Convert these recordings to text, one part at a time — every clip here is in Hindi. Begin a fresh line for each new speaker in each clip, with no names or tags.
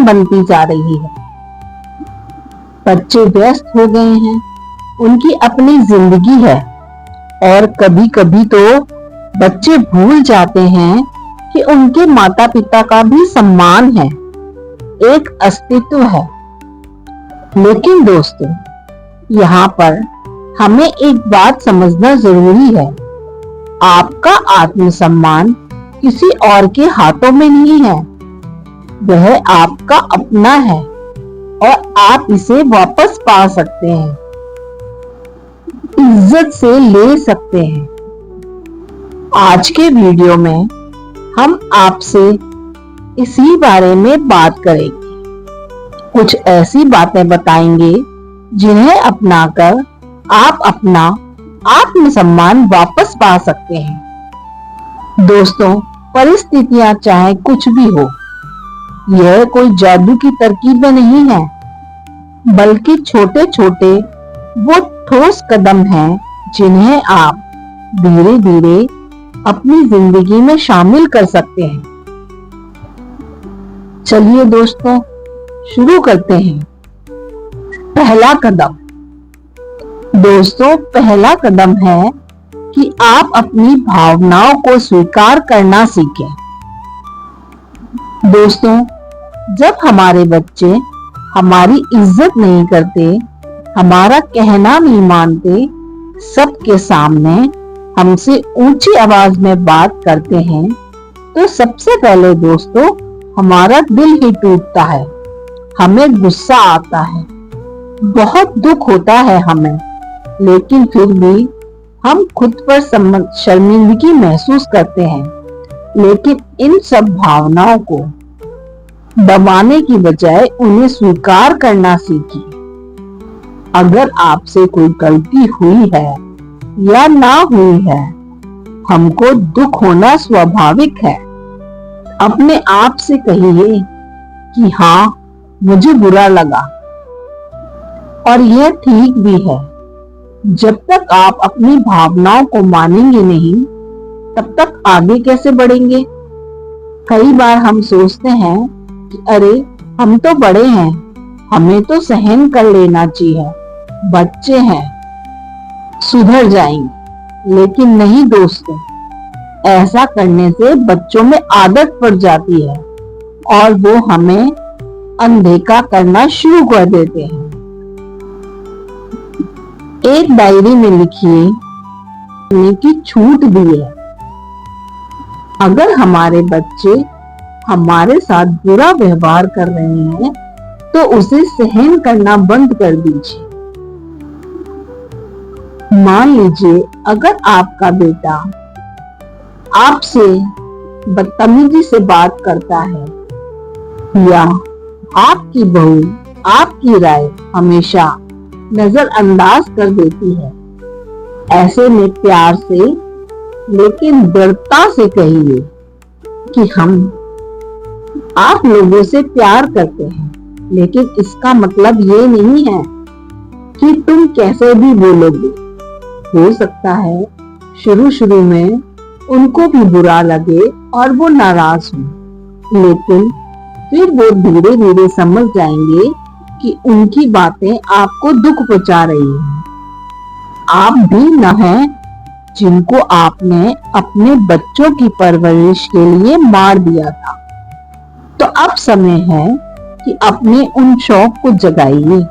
बनती जा रही है। बच्चे व्यस्त हो गए हैं, उनकी अपनी जिंदगी है और कभी कभी तो बच्चे भूल जाते हैं कि उनके माता पिता का भी सम्मान है, एक अस्तित्व है। लेकिन दोस्तों, यहाँ पर हमें एक बात समझना जरूरी है। आपका आत्मसम्मान किसी और के हाथों में नहीं है, वह आपका अपना है और आप इसे वापस पा सकते हैं, इज्जत से ले सकते हैं। आज के वीडियो में हम आपसे इसी बारे में बात करेंगे। कुछ ऐसी बातें बताएंगे जिन्हें अपनाकर आप अपना आत्मसम्मान वापस पा सकते हैं। दोस्तों, परिस्थितियां चाहे कुछ भी हो, यह कोई जादू की तरकीबें नहीं है, बल्कि छोटे छोटे वो ठोस कदम हैं जिन्हें आप धीरे धीरे अपनी जिंदगी में शामिल कर सकते हैं। चलिए दोस्तों, शुरू करते हैं। पहला कदम। दोस्तों, पहला कदम है कि आप अपनी भावनाओं को स्वीकार करना सीखें। दोस्तों, जब हमारे बच्चे हमारी इज्जत नहीं करते, हमारा कहना नहीं मानते, सबके सामने हमसे ऊंची आवाज में बात करते हैं, तो सबसे पहले दोस्तों हमारा दिल ही टूटता है, हमें गुस्सा आता है, बहुत दुख होता है हमें। लेकिन फिर भी हम खुद पर शर्मिंदगी महसूस करते हैं। लेकिन इन सब भावनाओं को दबाने की बजाय उन्हें स्वीकार करना सीखिए। अगर आपसे कोई गलती हुई है या ना हुई है, हमको दुख होना स्वाभाविक है। अपने आप से कहिए कि हाँ, मुझे बुरा लगा और यह ठीक भी है। जब तक आप अपनी भावनाओं को मानेंगे नहीं, तब तक आगे कैसे बढ़ेंगे? कई बार हम सोचते हैं कि अरे, हम तो बड़े हैं, हमें तो सहन कर लेना चाहिए, बच्चे हैं, सुधर जाएंगे। लेकिन नहीं दोस्तों, ऐसा करने से बच्चों में आदत पड़ जाती है और वो हमें अनदेखा करना शुरू कर देते हैं। एक डायरी में लिखिए कि छूट दी है। अगर हमारे बच्चे हमारे साथ बुरा व्यवहार कर रहे हैं, तो उसे सहन करना बंद कर दीजिए। मान लीजिए, अगर आपका बेटा आपसे बदतमीजी से बात करता है या आपकी बहू आपकी राय हमेशा नजरअंदाज कर देती है, ऐसे में प्यार से लेकिन दृढ़ता से कहिए कि हम आप लोगों से प्यार करते हैं, लेकिन इसका मतलब ये नहीं है कि तुम कैसे भी बोलोगे। हो सकता है शुरू शुरू में उनको भी बुरा लगे और वो नाराज हो, लेकिन फिर वो धीरे धीरे समझ जाएंगे कि उनकी बातें आपको दुख पहुंचा रही हैं। आप भी न हैं जिनको आपने अपने बच्चों की परवरिश के लिए मार दिया था। तो अब समय है कि अपने उन शौक को जगाइए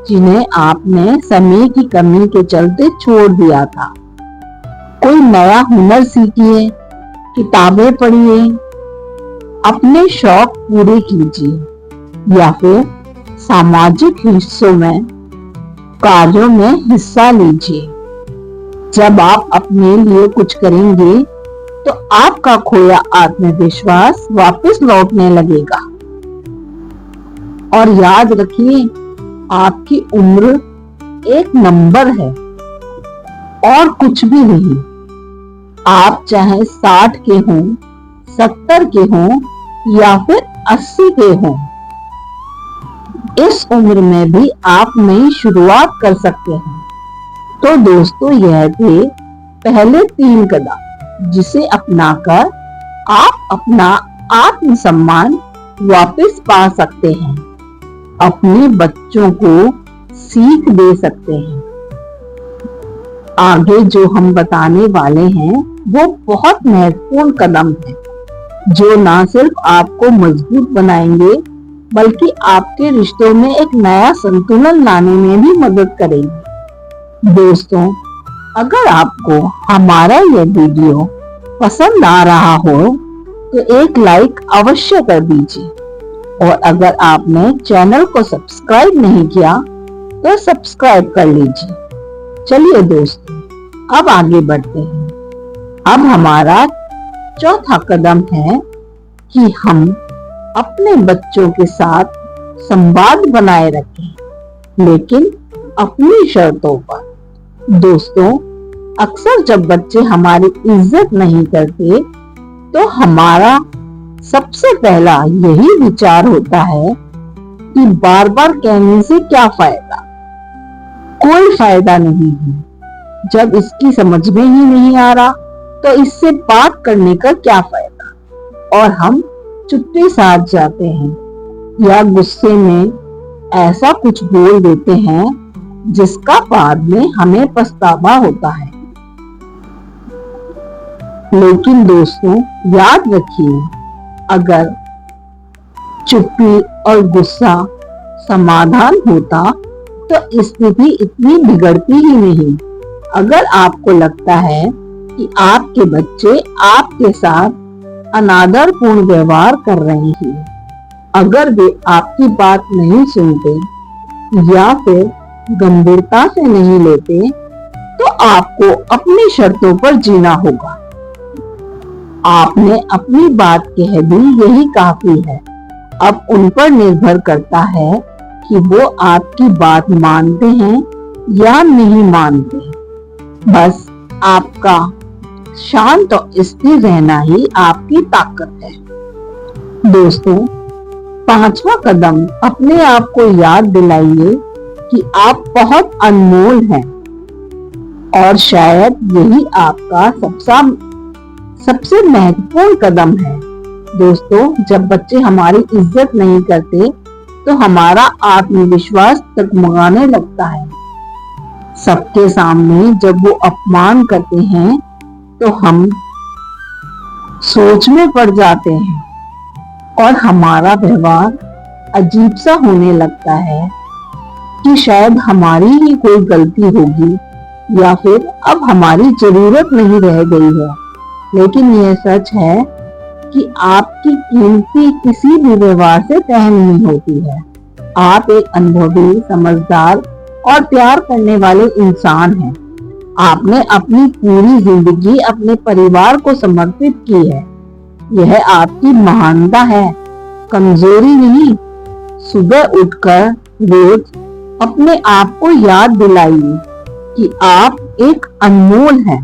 जिन्हें आपने समय की कमी के चलते छोड़ दिया था। कोई नया हुनर सीखिए, किताबें पढ़िए, अपने शौक पूरे कीजिए या फिर सामाजिक हिस्सों में कार्यों में हिस्सा लीजिए। जब आप अपने लिए कुछ करेंगे, तो आपका खोया आत्मविश्वास वापस लौटने लगेगा। और याद रखिए, आपकी उम्र एक नंबर है और कुछ भी नहीं। आप चाहे 60 के हों, 70 के हों या फिर 80 के हों, इस उम्र में भी आप नई शुरुआत कर सकते हैं। तो दोस्तों, यह थे पहले 3 कदम जिसे अपनाकर आप अपना आत्मसम्मान वापस पा सकते हैं, अपने बच्चों को सीख दे सकते हैं। आगे जो हम बताने वाले हैं वो बहुत महत्वपूर्ण कदम है, जो ना सिर्फ आपको मजबूत बनाएंगे बल्कि आपके रिश्तों में एक नया संतुलन लाने में भी मदद करेंगे। दोस्तों, अगर आपको हमारा यह वीडियो पसंद आ रहा हो तो एक लाइक अवश्य कर दीजिए, और अगर आपने चैनल को सब्सक्राइब नहीं किया तो सब्सक्राइब कर लीजिए। चलिए दोस्तों, अब आगे बढ़ते हैं। अब हमारा चौथा कदम है कि हम अपने बच्चों के साथ संवाद बनाए रखें, लेकिन अपनी शर्तों पर। दोस्तों, अक्सर जब बच्चे हमारी इज्जत नहीं करते तो हमारा सबसे पहला यही विचार होता है कि बार बार कहने से क्या फायदा, कोई फायदा नहीं है। जब इसकी समझ में ही नहीं आ रहा तो इससे बात करने का क्या फायदा, और हम चुप्पी साध जाते हैं या गुस्से में ऐसा कुछ बोल देते हैं जिसका बाद में हमें पछतावा होता है। लेकिन दोस्तों, याद रखिए, अगर चुप्पी और गुस्सा समाधान होता तो स्थिति इतनी बिगड़ती ही नहीं। अगर आपको लगता है कि आपके बच्चे आपके साथ अनादरपूर्ण व्यवहार कर रहे हैं, अगर वे आपकी बात नहीं सुनते या फिर गंभीरता से नहीं लेते, तो आपको अपनी शर्तों पर जीना होगा। आपने अपनी बात कह दी, यही काफी है। अब उन पर निर्भर करता है कि वो आपकी बात मानते हैं या नहीं मानते। बस आपका शांत और स्थिर रहना ही आपकी ताकत है। दोस्तों, पांचवा कदम, अपने आप को याद दिलाइए कि आप बहुत अनमोल हैं, और शायद यही आपका सबसे महत्वपूर्ण कदम है। दोस्तों, जब बच्चे हमारी इज्जत नहीं करते तो हमारा आत्मविश्वास डगमगाने लगता है। सबके सामने जब वो अपमान करते हैं तो हम सोच में पड़ जाते हैं और हमारा व्यवहार अजीब सा होने लगता है कि शायद हमारी ही कोई गलती होगी या फिर अब हमारी जरूरत नहीं रह गई है। लेकिन यह सच है कि आपकी कीमती किसी भी व्यवहार से तय नहीं होती है। आप एक अनुभवी, समझदार और प्यार करने वाले इंसान हैं। आपने अपनी पूरी जिंदगी अपने परिवार को समर्पित की है। यह आपकी महानता है, कमजोरी नहीं। सुबह उठकर रोज अपने आप को याद दिलाइए कि आप एक अनमोल हैं।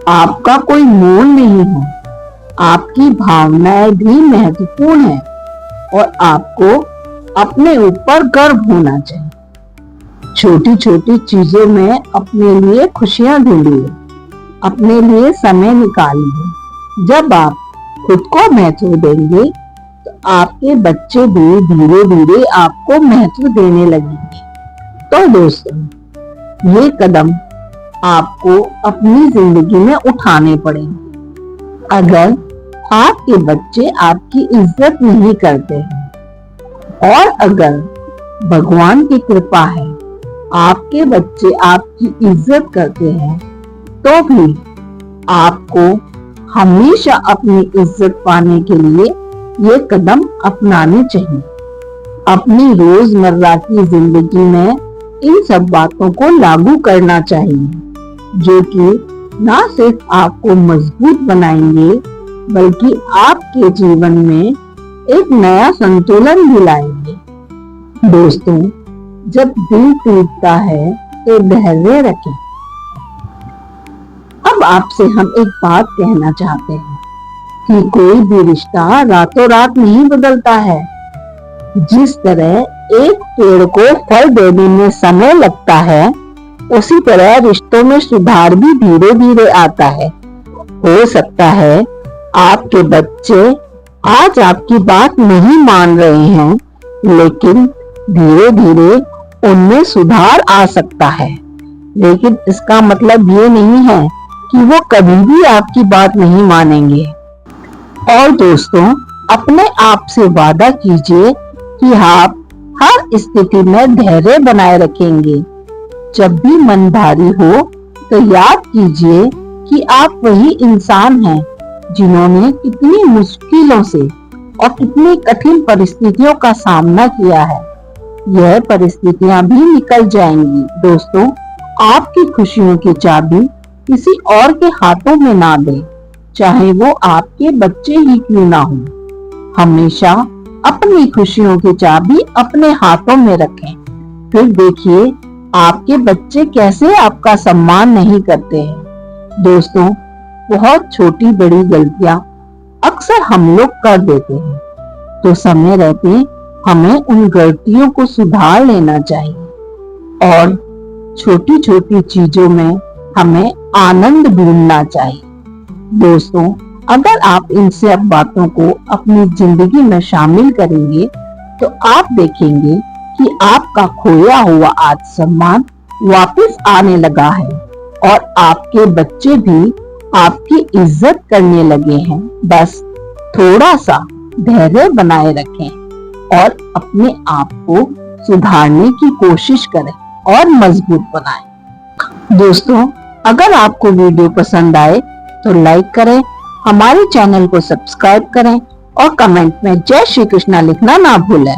आपका कोई मोल नहीं है। आपकी भावनाएं भी महत्वपूर्ण हैं और आपको अपने ऊपर गर्व होना चाहिए। छोटी छोटी चीजों में अपने लिए खुशियां ढूंढिए, अपने लिए समय निकालिए। जब आप खुद को महत्व देंगे तो आपके बच्चे भी धीरे धीरे आपको महत्व देने लगेंगे। तो दोस्तों, ये कदम आपको अपनी जिंदगी में उठाने पड़ेंगे। अगर आपके बच्चे आपकी इज्जत नहीं करते हैं और अगर भगवान की कृपा है आपके बच्चे आपकी इज्जत करते हैं, तो भी आपको हमेशा अपनी इज्जत पाने के लिए ये कदम अपनाने चाहिए। अपनी रोजमर्रा की जिंदगी में इन सब बातों को लागू करना चाहिए, जो कि ना सिर्फ आपको मजबूत बनाएंगे बल्कि आपके जीवन में एक नया संतुलन भी लाएंगे। दोस्तों, जब दिल टूटता है तो धैर्य रखें। अब आपसे हम एक बात कहना चाहते हैं कि कोई भी रिश्ता रातों रात नहीं बदलता है। जिस तरह एक पेड़ को फल देने में समय लगता है, उसी तरह रिश्तों में सुधार भी धीरे धीरे आता है। हो सकता है आपके बच्चे आज आपकी बात नहीं मान रहे हैं, लेकिन धीरे धीरे उनमें सुधार आ सकता है। लेकिन इसका मतलब ये नहीं है कि वो कभी भी आपकी बात नहीं मानेंगे। और दोस्तों, अपने आप से वादा कीजिए कि आप हर स्थिति में धैर्य बनाए रखेंगे। जब भी मन भारी हो तो याद कीजिए कि आप वही इंसान हैं जिन्होंने कितनी मुश्किलों से और कितनी कठिन परिस्थितियों का सामना किया है। यह परिस्थितियां भी निकल जाएंगी। दोस्तों, आपकी खुशियों की चाबी किसी और के हाथों में ना दें, चाहे वो आपके बच्चे ही क्यों ना हो। हमेशा अपनी खुशियों की चाबी अपने हाथों में रखें। फिर देखिए आपके बच्चे कैसे आपका सम्मान नहीं करते हैं। दोस्तों, बहुत छोटी बड़ी गलतियां अक्सर हम लोग कर देते हैं, तो समय रहते हमें उन गलतियों को सुधार लेना चाहिए और छोटी छोटी चीजों में हमें आनंद ढूंढना चाहिए। दोस्तों, अगर आप इन सब बातों को अपनी जिंदगी में शामिल करेंगे तो आप देखेंगे कि आपका खोया हुआ आत्मसम्मान वापस आने लगा है और आपके बच्चे भी आपकी इज्जत करने लगे हैं। बस थोड़ा सा धैर्य बनाए रखें और अपने आप को सुधारने की कोशिश करें और मजबूत बनाएं। दोस्तों, अगर आपको वीडियो पसंद आए तो लाइक करें, हमारे चैनल को सब्सक्राइब करें और कमेंट में जय श्री कृष्णा लिखना ना भूलें।